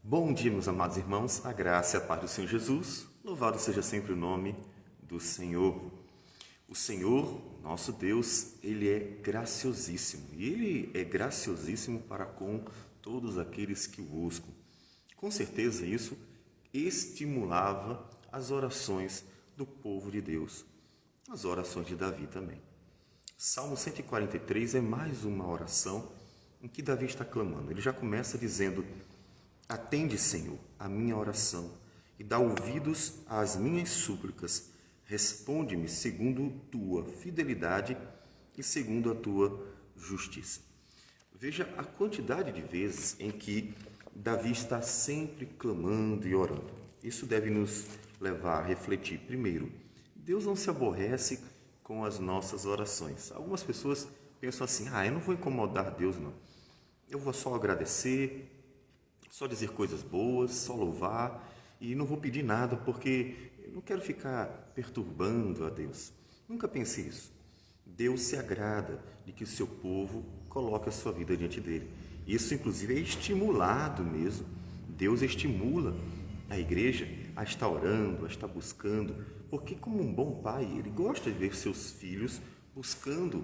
Bom dia, meus amados irmãos, a graça e a paz do Senhor Jesus, louvado seja sempre o nome do Senhor. O Senhor, nosso Deus, Ele é graciosíssimo, e Ele é graciosíssimo para com todos aqueles que o buscam. Com certeza isso estimulava as orações do povo de Deus, as orações de Davi também. Salmo 143 é mais uma oração em que Davi está clamando. Ele já começa dizendo: atende, Senhor, a minha oração e dá ouvidos às minhas súplicas. Responde-me segundo tua fidelidade e segundo a tua justiça. Veja a quantidade de vezes em que Davi está sempre clamando e orando. Isso deve nos levar a refletir. Primeiro, Deus não se aborrece com as nossas orações. Algumas pessoas pensam assim: eu não vou incomodar Deus, não. Eu vou só agradecer, só dizer coisas boas, só louvar, e não vou pedir nada porque eu não quero ficar perturbando a Deus. Nunca pense isso. Deus se agrada de que o seu povo coloque a sua vida diante dele. Isso, inclusive, é estimulado mesmo. Deus estimula a igreja a estar orando, a estar buscando, porque como um bom pai, ele gosta de ver seus filhos buscando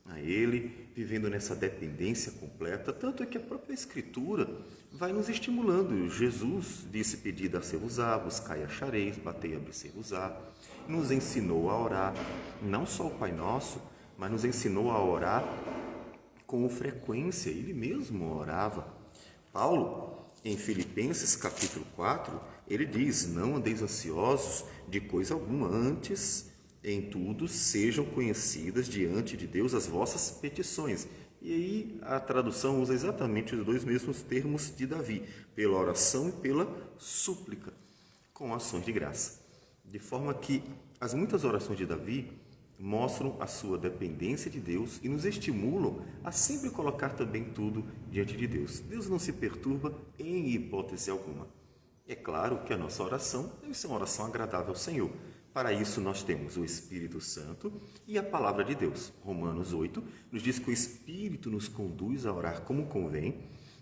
a Ele, vivendo nessa dependência completa. Tanto é que a própria Escritura vai nos estimulando. Jesus disse: pedi, dar-se-vos-á, buscai e achareis, batei e abrir-se-vos-á. Nos ensinou a orar, não só o Pai Nosso, mas nos ensinou a orar com frequência. Ele mesmo orava. Paulo, em Filipenses capítulo 4, ele diz: não andeis ansiosos de coisa alguma, antes em tudo sejam conhecidas diante de Deus as vossas petições. E aí a tradução usa exatamente os dois mesmos termos de Davi: pela oração e pela súplica, com ações de graça. De forma que as muitas orações de Davi mostram a sua dependência de Deus e nos estimulam a sempre colocar também tudo diante de Deus. Deus não se perturba em hipótese alguma. É claro que a nossa oração deve ser uma oração agradável ao Senhor. Para isso nós temos o Espírito Santo e a Palavra de Deus. Romanos 8 nos diz que o Espírito nos conduz a orar como convém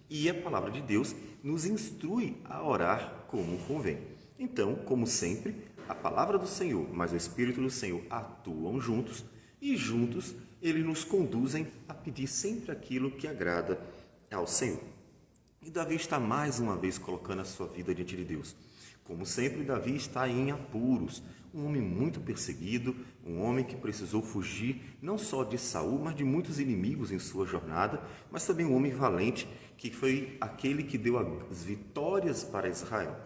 e a Palavra de Deus nos instrui a orar como convém. Então, como sempre, a Palavra do Senhor mais o Espírito do Senhor atuam juntos e juntos eles nos conduzem a pedir sempre aquilo que agrada ao Senhor. E Davi está mais uma vez colocando a sua vida diante de Deus. Como sempre, Davi está em apuros, um homem muito perseguido, um homem que precisou fugir não só de Saul, mas de muitos inimigos em sua jornada, mas também um homem valente, que foi aquele que deu as vitórias para Israel.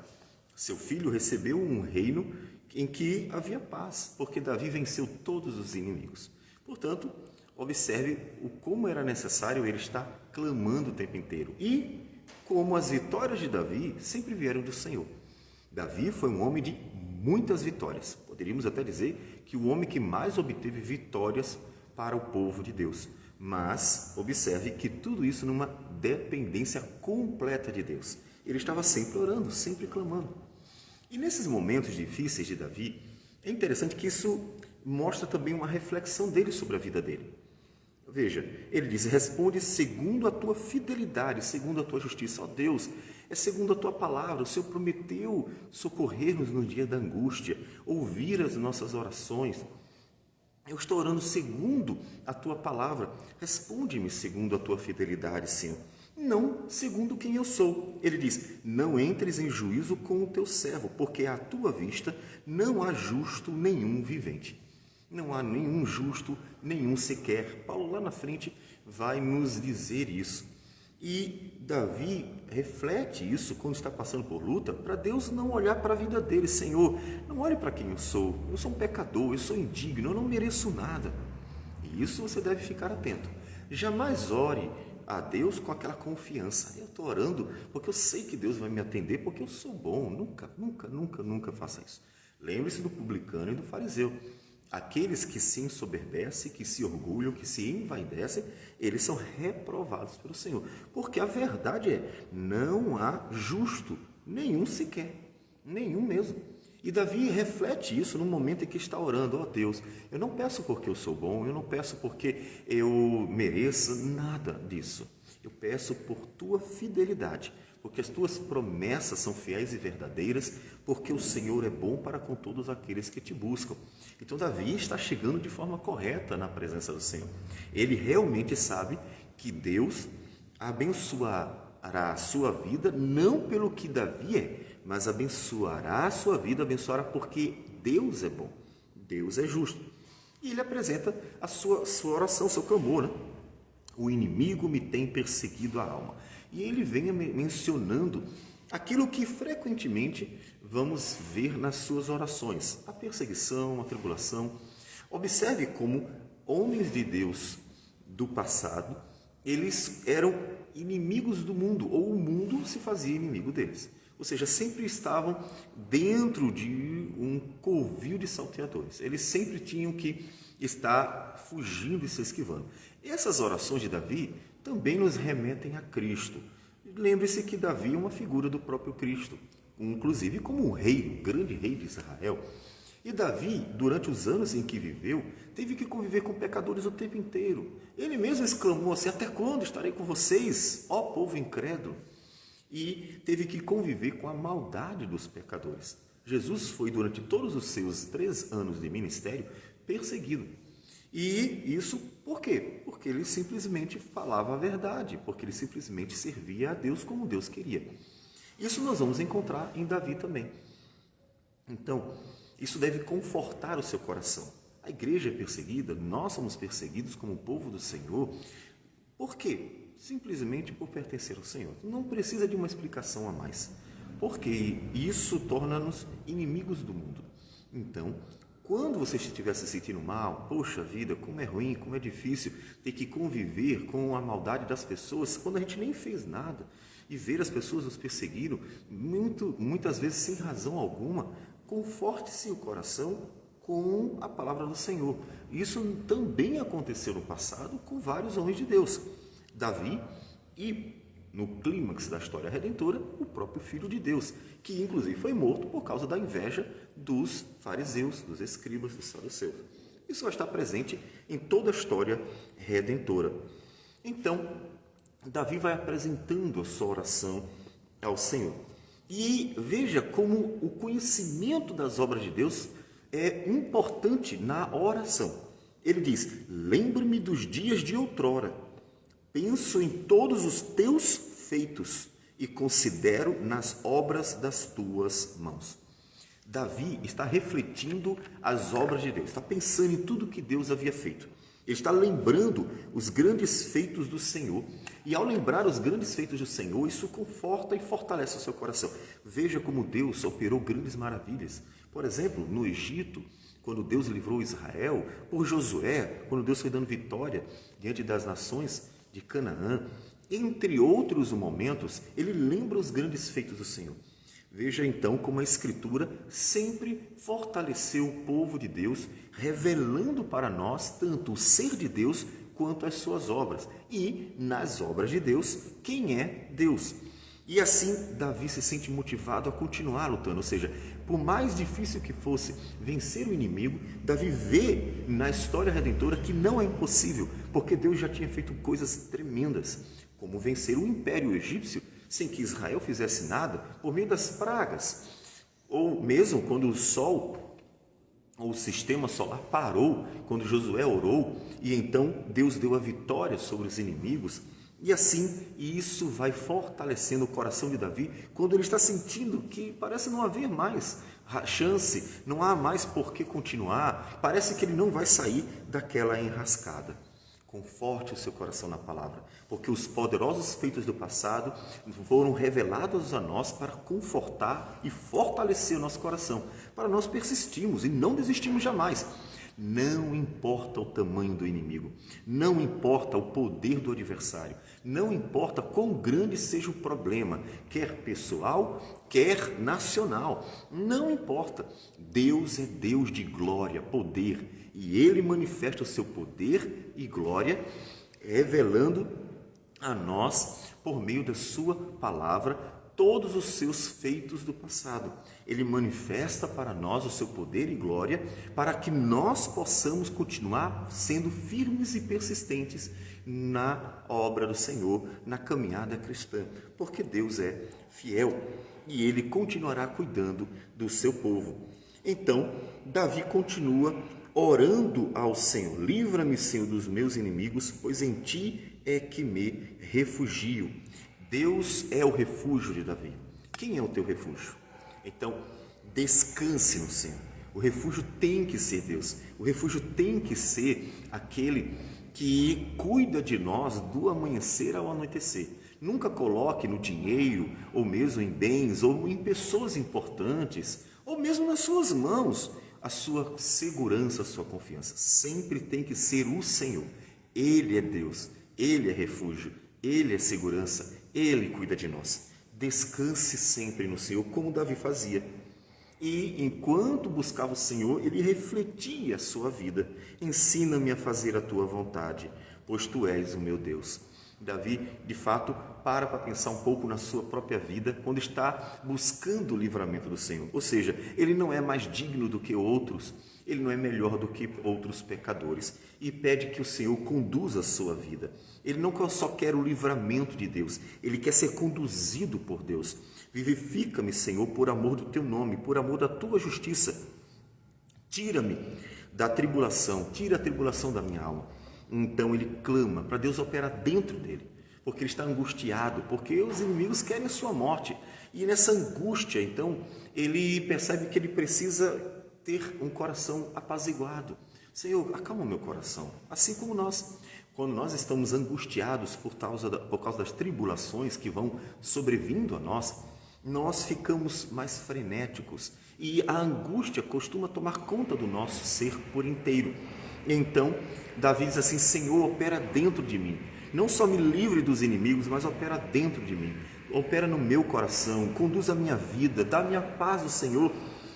Seu filho recebeu um reino em que havia paz, porque Davi venceu todos os inimigos. Portanto, observe como era necessário ele estar clamando o tempo inteiro. E como as vitórias de Davi sempre vieram do Senhor. Davi foi um homem de muitas vitórias. Poderíamos até dizer que o homem que mais obteve vitórias para o povo de Deus. Mas observe que tudo isso numa dependência completa de Deus. Ele estava sempre orando, sempre clamando. E nesses momentos difíceis de Davi, é interessante que isso mostra também uma reflexão dele sobre a vida dele. Veja, ele diz: responde segundo a tua fidelidade, segundo a tua justiça. Ó Deus, é segundo a tua palavra. O Senhor prometeu socorrer-nos no dia da angústia, ouvir as nossas orações. Eu estou orando segundo a tua palavra. Responde-me segundo a tua fidelidade, Senhor. Não segundo quem eu sou. Ele diz: não entres em juízo com o teu servo, porque à tua vista não há justo nenhum vivente. Não há nenhum justo, nenhum sequer. Paulo lá na frente vai nos dizer isso. E Davi reflete isso quando está passando por luta, para Deus não olhar para a vida dele. Senhor, não olhe para quem eu sou um pecador, eu sou indigno, eu não mereço nada. E isso você deve ficar atento. Jamais ore a Deus com aquela confiança: eu estou orando porque eu sei que Deus vai me atender, porque eu sou bom. Nunca faça isso. Lembre-se do publicano e do fariseu. Aqueles que se ensoberbecem, que se orgulham, que se envaidecem, eles são reprovados pelo Senhor. Porque a verdade é: não há justo nenhum sequer, nenhum mesmo. E Davi reflete isso no momento em que está orando: ó Deus, eu não peço porque eu sou bom, eu não peço porque eu mereço nada disso. Eu peço por tua fidelidade, porque as tuas promessas são fiéis e verdadeiras, porque o Senhor é bom para com todos aqueles que te buscam. Então Davi está chegando de forma correta na presença do Senhor. Ele realmente sabe que Deus abençoará a sua vida, não pelo que Davi é, mas abençoará a sua vida, abençoará porque Deus é bom, Deus é justo. E ele apresenta a sua oração, seu clamor, né? O inimigo me tem perseguido a alma. E ele vem mencionando aquilo que frequentemente vamos ver nas suas orações, a perseguição, a tribulação. Observe como homens de Deus do passado, eles eram inimigos do mundo, ou o mundo se fazia inimigo deles. Ou seja, sempre estavam dentro de um covil de salteadores. Eles sempre tinham que estar fugindo e se esquivando. Essas orações de Davi também nos remetem a Cristo. Lembre-se que Davi é uma figura do próprio Cristo, inclusive como um rei, um grande rei de Israel. E Davi, durante os anos em que viveu, teve que conviver com pecadores o tempo inteiro. Ele mesmo exclamou assim: até quando estarei com vocês, ó povo incrédulo? E teve que conviver com a maldade dos pecadores. Jesus foi, durante todos os seus 3 anos de ministério, perseguido. E isso por quê? Porque ele simplesmente falava a verdade, porque ele simplesmente servia a Deus como Deus queria. Isso nós vamos encontrar em Davi também. Então, isso deve confortar o seu coração. A igreja é perseguida, nós somos perseguidos como povo do Senhor. Por quê? Simplesmente por pertencer ao Senhor. Não precisa de uma explicação a mais, porque isso torna-nos inimigos do mundo. Então, quando você estiver se sentindo mal, poxa vida, como é ruim, como é difícil ter que conviver com a maldade das pessoas, quando a gente nem fez nada, e ver as pessoas nos perseguindo, muitas vezes sem razão alguma, conforte-se o coração com a palavra do Senhor. Isso também aconteceu no passado com vários homens de Deus. Davi e, no clímax da história redentora, o próprio Filho de Deus, que inclusive foi morto por causa da inveja dos fariseus, dos escribas, dos saduceus. Isso vai estar presente em toda a história redentora. Então, Davi vai apresentando a sua oração ao Senhor. E veja como o conhecimento das obras de Deus é importante na oração. Ele diz: lembre-me dos dias de outrora, penso em todos os teus feitos e considero nas obras das tuas mãos. Davi está refletindo as obras de Deus, está pensando em tudo que Deus havia feito. Ele está lembrando os grandes feitos do Senhor. E ao lembrar os grandes feitos do Senhor, isso conforta e fortalece o seu coração. Veja como Deus operou grandes maravilhas. Por exemplo, no Egito, quando Deus livrou Israel, por Josué, quando Deus foi dando vitória diante das nações de Canaã, entre outros momentos, ele lembra os grandes feitos do Senhor. Veja então como a Escritura sempre fortaleceu o povo de Deus, revelando para nós tanto o ser de Deus quanto as suas obras. E nas obras de Deus, quem é Deus? E assim Davi se sente motivado a continuar lutando, ou seja, por mais difícil que fosse vencer o inimigo, Davi vê na história redentora que não é impossível, porque Deus já tinha feito coisas tremendas, como vencer o Império Egípcio sem que Israel fizesse nada, por meio das pragas, ou mesmo quando o sol, ou o sistema solar parou, quando Josué orou, e então Deus deu a vitória sobre os inimigos. E assim, isso vai fortalecendo o coração de Davi, quando ele está sentindo que parece não haver mais chance, não há mais por que continuar, parece que ele não vai sair daquela enrascada. Conforte o seu coração na palavra, porque os poderosos feitos do passado foram revelados a nós para confortar e fortalecer o nosso coração, para nós persistirmos e não desistirmos jamais. Não importa o tamanho do inimigo, não importa o poder do adversário, não importa quão grande seja o problema, quer pessoal, quer nacional, não importa. Deus é Deus de glória, poder, e Ele manifesta o seu poder e glória, revelando a nós, por meio da sua palavra, todos os seus feitos do passado. Ele manifesta para nós o seu poder e glória para que nós possamos continuar sendo firmes e persistentes na obra do Senhor, na caminhada cristã, porque Deus é fiel e Ele continuará cuidando do seu povo. Então, Davi continua orando ao Senhor: livra-me, Senhor, dos meus inimigos, pois em Ti é que me refugio. Deus é o refúgio de Davi. Quem é o teu refúgio? Então, descanse no Senhor. O refúgio tem que ser Deus. O refúgio tem que ser aquele que cuida de nós do amanhecer ao anoitecer. Nunca coloque no dinheiro, ou mesmo em bens, ou em pessoas importantes, ou mesmo nas suas mãos, a sua segurança, a sua confiança. Sempre tem que ser o Senhor. Ele é Deus, Ele é refúgio, Ele é segurança, Ele cuida de nós. Descanse sempre no Senhor, como Davi fazia. E enquanto buscava o Senhor, ele refletia a sua vida. Ensina-me a fazer a tua vontade, pois tu és o meu Deus. Davi, de fato, para pensar um pouco na sua própria vida quando está buscando o livramento do Senhor. Ou seja, ele não é mais digno do que outros, ele não é melhor do que outros pecadores e pede que o Senhor conduza a sua vida. Ele não só quer o livramento de Deus, ele quer ser conduzido por Deus. Vivifica-me, Senhor, por amor do teu nome, por amor da tua justiça. Tira-me da tribulação, tira a tribulação da minha alma. Então ele clama para Deus operar dentro dele, porque ele está angustiado, porque os inimigos querem a sua morte. E nessa angústia, então, ele percebe que ele precisa ter um coração apaziguado. Senhor, acalma meu coração. Assim como nós, quando nós estamos angustiados por causa das tribulações que vão sobrevindo a nós ficamos mais frenéticos e a angústia costuma tomar conta do nosso ser por inteiro. Então, Davi diz assim: Senhor, opera dentro de mim. Não só me livre dos inimigos, mas opera dentro de mim. Opera no meu coração, conduz a minha vida, dá-me a paz do Senhor,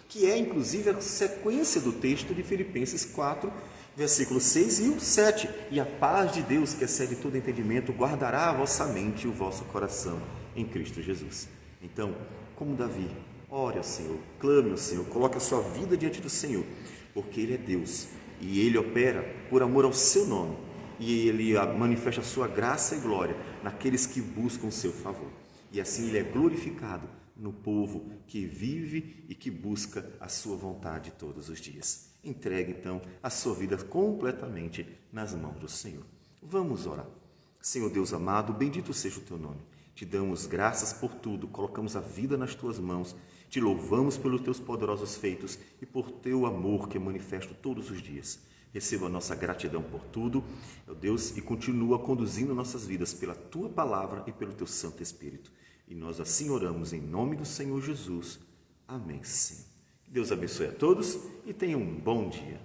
que é inclusive a sequência do texto de Filipenses 4, versículos 6 e 7. E a paz de Deus, que excede todo entendimento, guardará a vossa mente e o vosso coração em Cristo Jesus. Então, como Davi, ore ao Senhor, clame ao Senhor, coloque a sua vida diante do Senhor, porque Ele é Deus e Ele opera por amor ao seu nome e Ele manifesta a sua graça e glória naqueles que buscam o seu favor. E assim Ele é glorificado no povo que vive e que busca a sua vontade todos os dias. Entregue então a sua vida completamente nas mãos do Senhor. Vamos orar. Senhor Deus amado, bendito seja o teu nome. Te damos graças por tudo, colocamos a vida nas tuas mãos, te louvamos pelos teus poderosos feitos e por teu amor que é manifesto todos os dias. Receba a nossa gratidão por tudo, ó Deus, e continua conduzindo nossas vidas pela tua palavra e pelo teu Santo Espírito. E nós assim oramos em nome do Senhor Jesus. Amém. Sim. Deus abençoe a todos e tenham um bom dia.